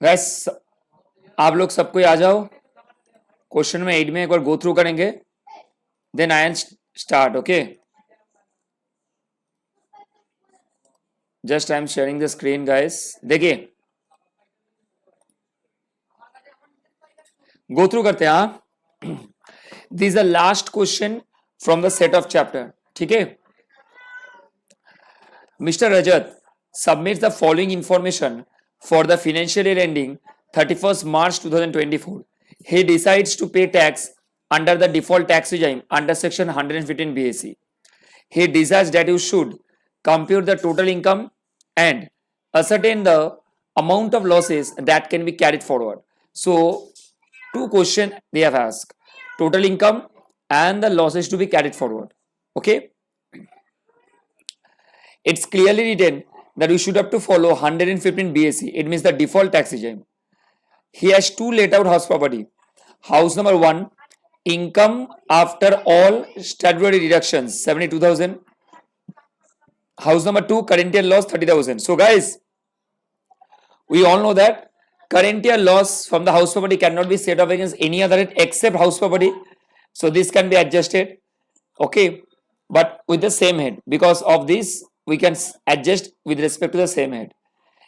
Gas आप लोग सबको आ जाओ, क्वेश्चन में 8 में एक बार गो थ्रू करेंगे, then I am start. Okay, just I am sharing the screen guys. देखिए गो थ्रू करते हैं. हाँ, this the last question from the set of chapter. ठीक है. Mister Rajat submits the following information for the financial year ending 31st March 2024. He decides to pay tax under the default tax regime under section 115 BAC. He desires that you should compute the total income and ascertain the amount of losses that can be carried forward. So, two questions they have asked: total income and the losses to be carried forward. Okay, it's clearly written that we should have to follow 115 BAC. It means the default tax regime. He has two laid out house property. House number 1, income after all statutory deductions 72,000. House number 2, current year loss 30,000. So guys, we all know that current year loss from the house property cannot be set off against any other head except house property. So this can be adjusted. Okay, but with the same head, because of this we can adjust with respect to the same head.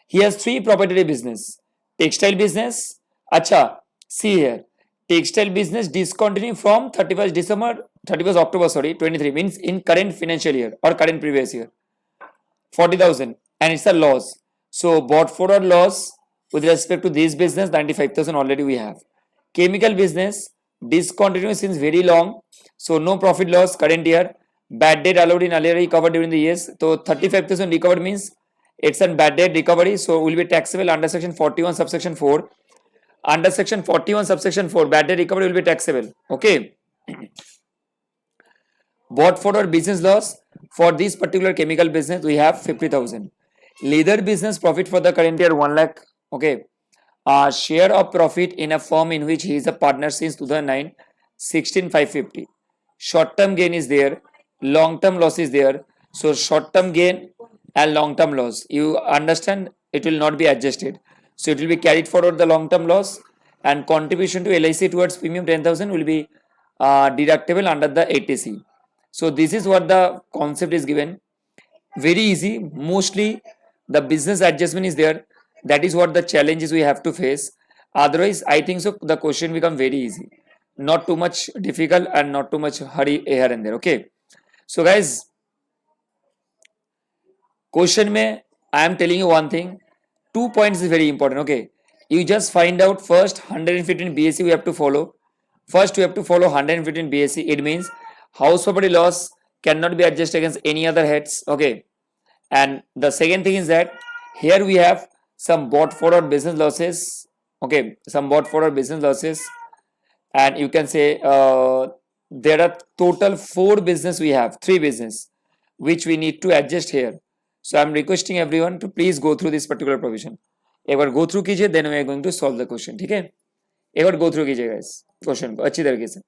He has 3 proprietary business. Textile business. Acha, see here. Textile business discontinued from 31st October, 23, means in current financial year or current previous year. 40,000, and it's a loss. So bought forward loss with respect to this business 95,000 already we have. Chemical business discontinued since very long, so no profit loss current year. Bad debt allowed in earlier recovered during the years, so 35,000 recovered means it's a bad debt recovery, so will be taxable under section 41 subsection 4. Under section 41 subsection 4, bad debt recovery will be taxable. Okay. Bought forward business loss for this particular chemical business we have 50,000. Leather business profit for the current year 1 lakh. Okay. Share of profit in a firm in which he is a partner since 2009 16,550. Short term gain is there, long term loss is there. So short term gain and long term loss, you understand, it will not be adjusted, so it will be carried forward the long term loss, and contribution to LIC towards premium 10,000 will be deductible under the ATC. So this is what the concept is given. Very easy. Mostly the business adjustment is there. That is what the challenges we have to face. Otherwise I think so the question become very easy, not too much difficult and not too much hurry here and there. Okay, so guys, question mein I am telling you one thing, 2 points is very important. Okay, you just find out first 115 BAC we have to follow. First we have to follow 115 BAC. It means house property loss cannot be adjusted against any other heads. Okay, and the second thing is that here we have some bought forward business losses. Okay, some bought forward business losses, and you can say there are total 4 business, we have 3 business which we need to adjust here. So I'm requesting everyone to please go through this particular provision. एक बार go through कीजिए, then we are going to solve the question. ठीक है, एक बार go through कीजिए guys question को अच्छी तरीके से.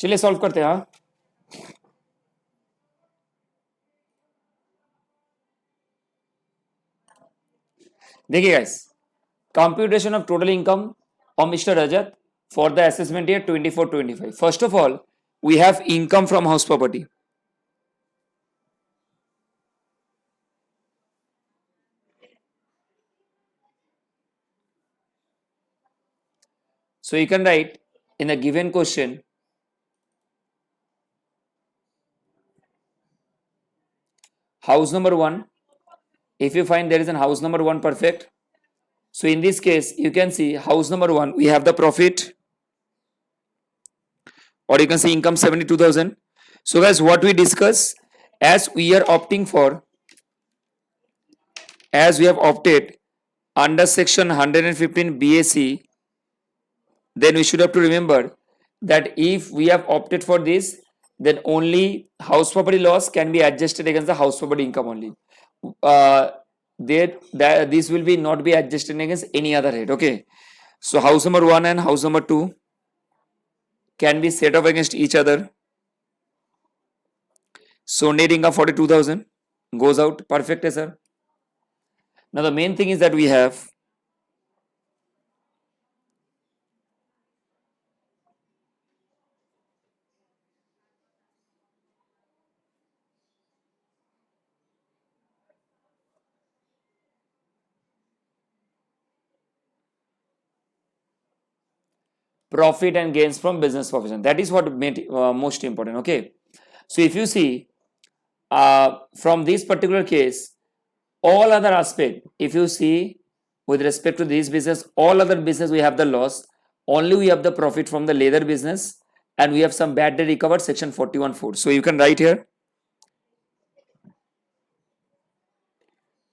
चलिए सॉल्व करते हैं। हाँ देखिए guys, computation of total income of Mr. Rajat for the assessment year 24-25. First of all, we have income from house property. So you can write in the given question, house number 1. If you find there is an house number 1 perfect, so in this case you can see house number 1 we have the profit, or you can see income 72,000. So guys, what we discuss, as we are opting for, as we have opted under section 115 BAC, then we should have to remember that if we have opted for this, then only house property loss can be adjusted against the house property income only. This will be not be adjusted against any other head. Okay, so house number 1 and house number 2 can be set off against each other. So net income 42,000 goes out. Perfect, sir. Now the main thing is that we have profit and gains from business profession. That is what made most important. Okay, so if you see from this particular case, all other aspect, if you see with respect to this business, all other business we have the loss, only we have the profit from the leather business, and we have some bad debt recovered, section 41(4). So you can write here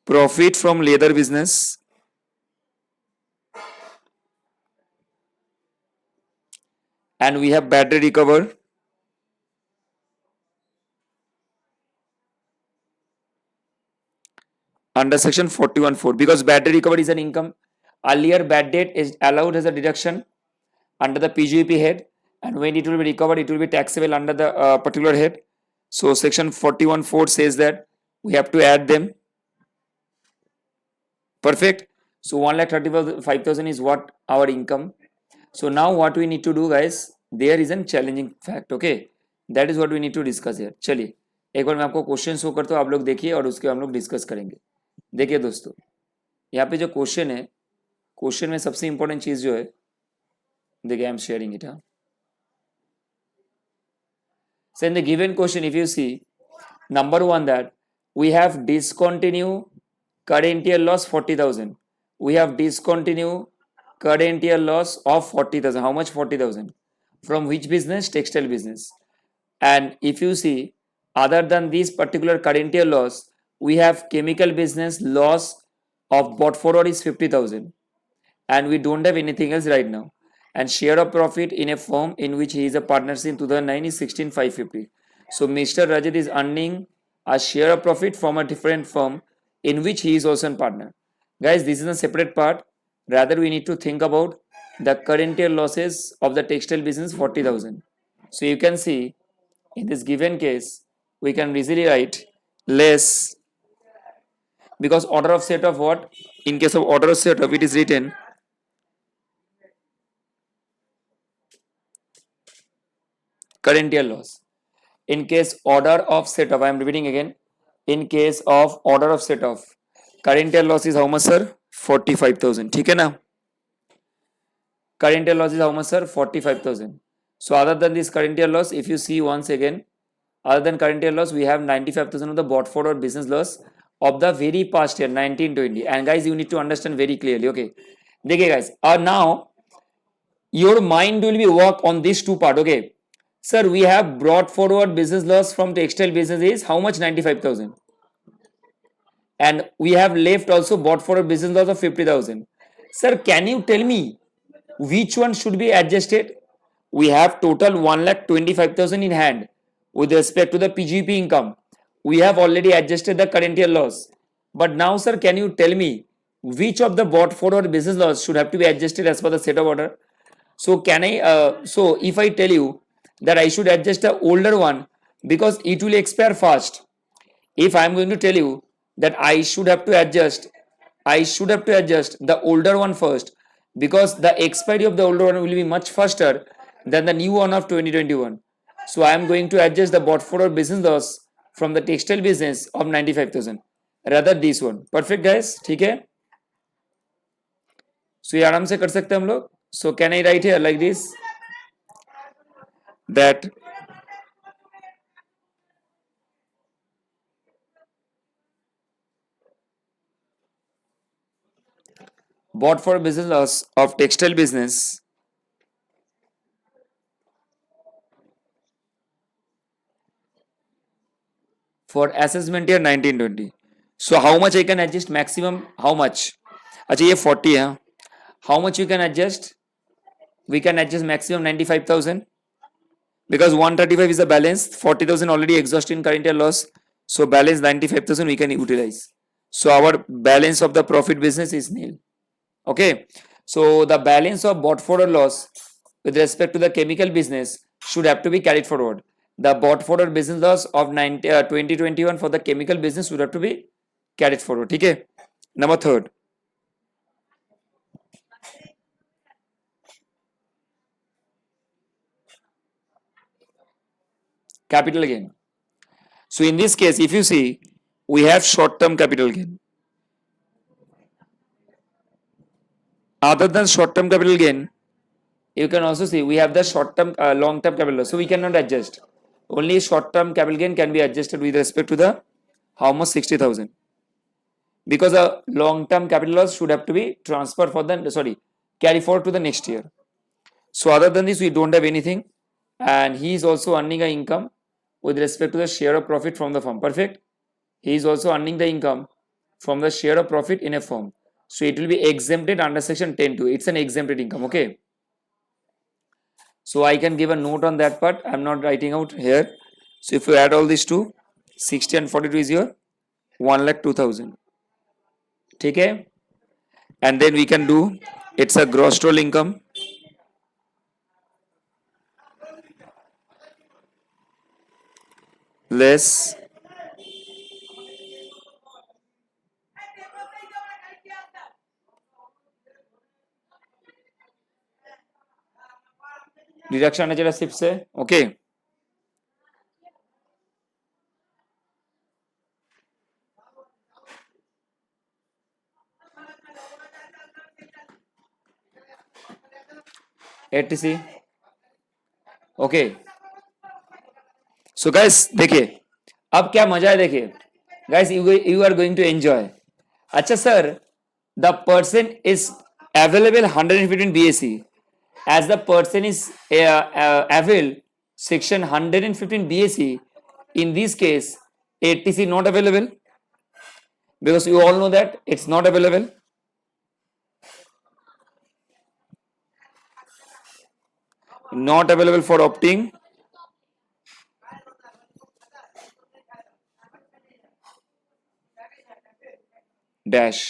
profit from leather business and we have bad debt recovered under section 41(4), because bad debt recovered is an income. Earlier bad debt is allowed as a deduction under the PGP head, and when it will be recovered it will be taxable under the particular head. So section 41(4) says that we have to add them. Perfect. So 1,35,000 is what our income. So now what we need to do guys, there is a challenging fact. Okay, that is what we need to discuss here. चलिए एक बार मैं आपको question show करता हूँ, आप लोग देखिए और उसके हम लोग डिस्कस करेंगे. देखिए दोस्तों, यहाँ पे जो क्वेश्चन है, क्वेश्चन में सबसे इंपॉर्टेंट चीज जो है, देखिए आई एम शेयरिंग इट. हाँ, so in the given question if you see, number 1 that we have discontinue current year loss 40,000. We have discontinue current year loss of 40,000. How much? 40,000. From which business? Textile business. And if you see, other than this particular current year loss, we have chemical business loss of bought forward is 50,000, and we don't have anything else right now. And share of profit in a firm in which he is a partner in 2009 is 16,550. So Mr. Rajat is earning a share of profit from a different firm in which he is also a partner. Guys, this is a separate part. Rather, we need to think about the current year losses of the textile business 40,000. So you can see in this given case, we can easily write less, because order of set of what? In case of order of set of, it is written current year loss. In case order of set of, I am repeating again, in case of order of set of, current year loss is how much sir? 45,000. ठीक है ना? Current year loss is how much sir? 45,000. So other than this current year loss, if you see once again, other than current year loss, we have 95,000 of the bought forward business loss of the very past year 1920. And guys, you need to understand very clearly. Okay, देखिए guys, now your mind will be work on these two part. Okay, sir, we have brought forward business loss from textile business is how much? 95,000. And we have left also bought forward business loss of 50,000. Sir, can you tell me which one should be adjusted? We have total 1,25,000 in hand with respect to the PGP income. We have already adjusted the current year loss. But now, sir, can you tell me which of the bought forward business loss should have to be adjusted as per the set of order? So can I? So if I tell you that I should adjust the older one because it will expire fast. If I am going to tell you that I should have to adjust the older one first because the expiry of the older one will be much faster than the new one of 2021. So I am going to adjust the bought forward business loss from the textile business of 95,000 rather this one. Perfect guys, ठीक है? So ये आराम से कर सकते हैं हम लोग. So can I write here like this that bought for business loss of textile business for assessment year 1920. So how much I can adjust maximum? How much? अच्छा ये 40 है. How much you can adjust? We can adjust maximum 95,000 because 135 is the balance. 40,000 already exhausted in current year loss. So balance 95,000 we can utilize. So our balance of the profit business is nil. Okay. So the balance of bought forward loss with respect to the chemical business should have to be carried forward. The bought forward business loss of 2021 for the chemical business should have to be carried forward. Okay. Number third. Capital gain. So in this case, if you see, we have short-term capital gain. Other than short-term capital gain, you can also see we have the short-term, long-term capital loss. So we cannot adjust. Only short-term capital gain can be adjusted with respect to the how much 60,000. Because a long-term capital loss should have to be transferred for the carry forward to the next year. So other than this, we don't have anything, and he is also earning an income with respect to the share of profit from the firm. Perfect. He is also earning the income from the share of profit in a firm. So it will be exempted under section 10(2). It's an exempted income. Okay. So I can give a note on that part. I'm not writing out here. So if you add all these two, 60 and 42 is your 1,02,000. Okay. And then we can do it's a gross total income. Less deduction है जरा सिप से. Okay. ETC. Okay. So guys देखिए अब क्या मजा है. देखिए guys you are going to enjoy. अच्छा sir the person is available 115 BAC as the person is avail section 115 BAC. In this case ATC not available because you all know that it's not available. Not available for opting dash.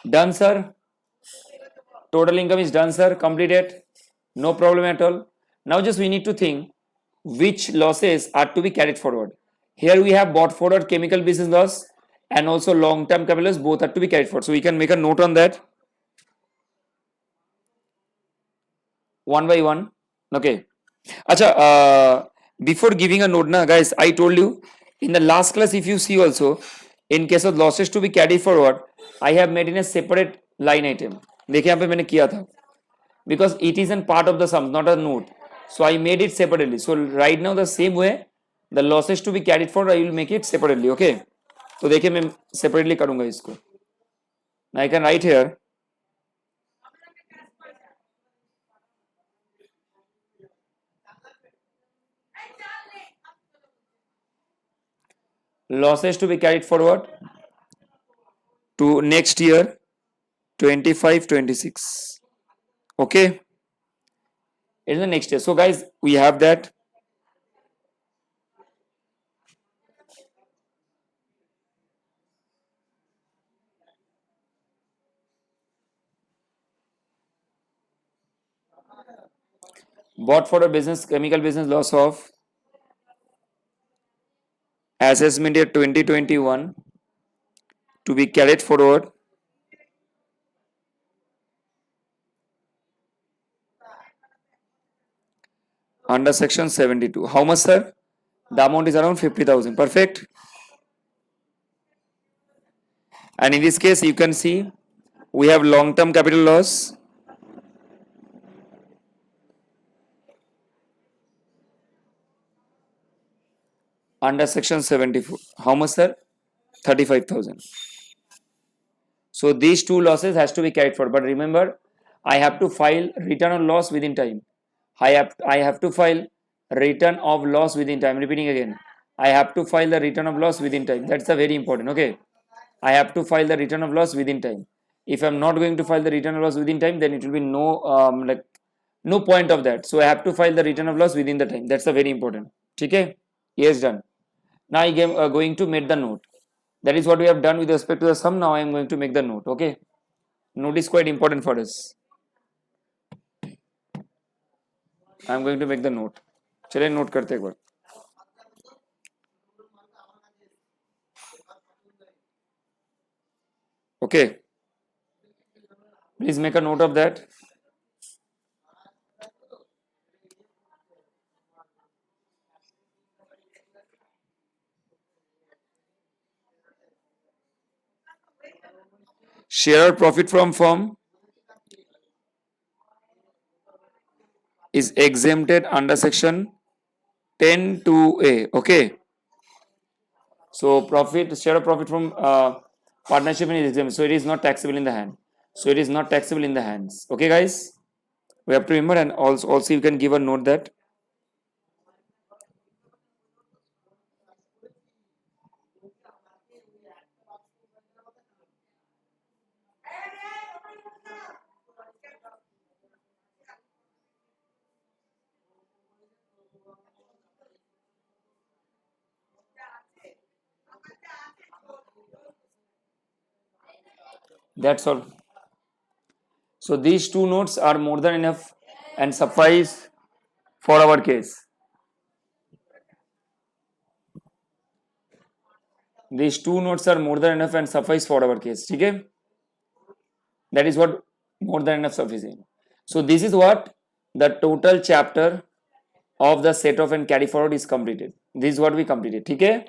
Done sir. Total income is done sir. Completed. No problem at all. Now just we need to think which losses are to be carried forward. Here we have bought forward chemical business loss and also long term capital loss, both are to be carried forward. So we can make a note on that one by one. Okay. Acha, before giving a note na guys, I told you in the last class, if you see also in case of losses to be carried forward, I have made in a separate line item. देखिए यहाँ पे मैंने किया था because it is a part of the sum, not a note. So I made it separately. So right now the same way the losses to be carried forward I will make it separately. Okay. तो देखिए मैं separately करूँगा इसको. Now I can write here losses to be carried forward to next year 25-26. Okay. In the next year. So guys we have that. bought for a business, chemical business, loss of assessment year 2021 to be carried forward under section 72. How much, sir? The amount is around 50,000. Perfect. And in this case, you can see we have long-term capital loss. Under section 74. How much, sir? 35,000. So these two losses has to be carried forward. But remember, I have to file return on loss within time. I have to file return of loss within time. Repeating again, I have to file the return of loss within time. That's a very important. Okay, I have to file the return of loss within time. If I'm not going to file the return of loss within time, then it will be no point of that. So I have to file the return of loss within the time. That's a very important. Okay, yes, done. Now I am going to make the note. That is what we have done with respect to the sum. Now I am going to make the note. Okay, note is quite important for us. I am going to make the note. चलिए note करते एक बार. Okay, please make a note of that. Share profit from firm is exempted under section 10 2A. Okay, so share of profit from partnership is exempt, so it is not taxable in the hand. So it is not taxable in the hands. Okay, guys, we have to remember, and also you can give a note that that's all. So these two notes are more than enough and suffice for our case. These two notes are more than enough and suffice for our case. Okay, that is what more than enough sufficient. So this is what the total chapter of the set off and carry forward is completed. This is what we completed. Okay.